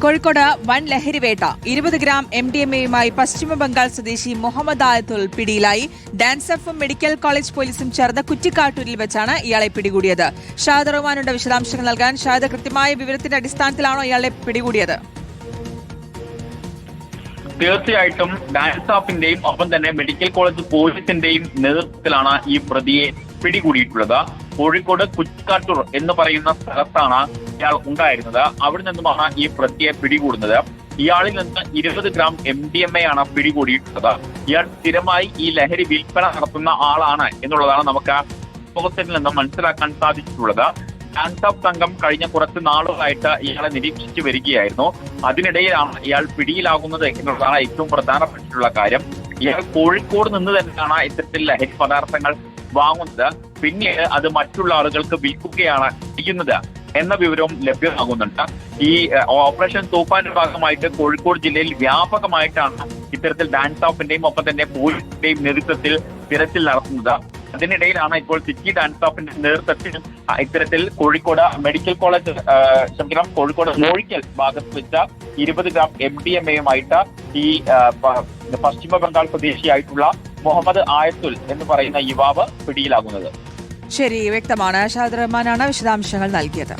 കോഴിക്കോട് വൻ ലഹരിവേട്ട 20 ഗ്രാം MDMA-യുമായി പശ്ചിമബംഗാൾ സ്വദേശി മുഹമ്മദ് ആയത്തുൽ പിടിയിലായി. ഡാൻസ് എഫും മെഡിക്കൽ കോളേജ് പോലീസും ചേർന്ന് കുറ്റിക്കാട്ടൂരിൽ വെച്ചാണ് ഇയാളെ പിടികൂടിയത്. ഷാഹിദ് റഹ്മാനുണ്ട് വിശദാംശങ്ങൾ നൽകാൻ. ഷാഹിദ്, കൃത്യമായ വിവരത്തിന്റെ അടിസ്ഥാനത്തിലാണോ ഇയാളെ പിടികൂടിയത്? തീർച്ചയായിട്ടും ഡാൻസ് ഓഫിന്റെയും ഒപ്പം തന്നെ മെഡിക്കൽ കോളേജ് പോലീസിന്റെയും നേതൃത്വത്തിലാണ് ഈ പ്രതിയെ പിടികൂടിയിട്ടുള്ളത്. കോഴിക്കോട് കുറ്റിക്കാട്ടൂർ എന്ന് പറയുന്ന സ്ഥലത്താണ് ഇയാൾ ഉണ്ടായിരുന്നത്. അവിടെ നിന്നുമാണ് ഈ പ്രതിയെ പിടികൂടുന്നത്. ഇയാളിൽ നിന്ന് 20 ഗ്രാം MDMA ആണ് പിടികൂടിയിട്ടുള്ളത്. ഇയാൾ സ്ഥിരമായി ഈ ലഹരി വിൽപ്പന നടത്തുന്ന ആളാണ് എന്നുള്ളതാണ് നമുക്ക് സംഭവത്തിൽ നിന്ന് മനസ്സിലാക്കാൻ സാധിച്ചിട്ടുള്ളത്. ഡാൻസ് ഓഫ് സംഘം കഴിഞ്ഞ കുറച്ച് നാളുകളായിട്ട് ഇയാളെ നിരീക്ഷിച്ചു വരികയായിരുന്നു. അതിനിടയിലാണ് ഇയാൾ പിടിയിലാകുന്നത് എന്നുള്ളതാണ് ഏറ്റവും പ്രധാനപ്പെട്ടിട്ടുള്ള കാര്യം. ഇയാൾ കോഴിക്കോട് നിന്ന് തന്നെയാണ് ഇത്തരത്തിൽ ലഹരി പദാർത്ഥങ്ങൾ വാങ്ങുന്നത്. പിന്നീട് അത് മറ്റുള്ള ആളുകൾക്ക് വിൽക്കുകയാണ് ചെയ്യുന്നത് എന്ന വിവരവും ലഭ്യമാകുന്നുണ്ട്. ഈ ഓപ്പറേഷൻ തൂഫാന്റെ ഭാഗമായിട്ട് കോഴിക്കോട് ജില്ലയിൽ വ്യാപകമായിട്ടാണ് ഇത്തരത്തിൽ ഡാൻസ് ഓഫിന്റെയും ഒപ്പം തന്നെ പോലീസിന്റെയും നേതൃത്വത്തിൽ തിരച്ചിൽ നടത്തുന്നത്. അതിനിടയിലാണ് ഇപ്പോൾ സിറ്റി ഡാൻസ് ഓഫിന്റെ നേതൃത്വത്തിൽ ഇത്തരത്തിൽ കോഴിക്കോട് മെഡിക്കൽ കോളേജ് കോഴിക്കോട് മോഴിക്കൽ ഭാഗത്ത് വെച്ച 20 ഗ്രാം MDMA-യുമായിട്ട് ഈ പശ്ചിമ ബംഗാൾ സ്വദേശിയായിട്ടുള്ള മുഹമ്മദ് ആയത്തുൽ എന്ന് പറയുന്ന യുവാവ് പിടിയിലാകുന്നത്. ശരി, വ്യക്തമാണ്. ഷാഹിദ് റഹ്മാനാണ് വിശദാംശങ്ങൾ നൽകിയത്.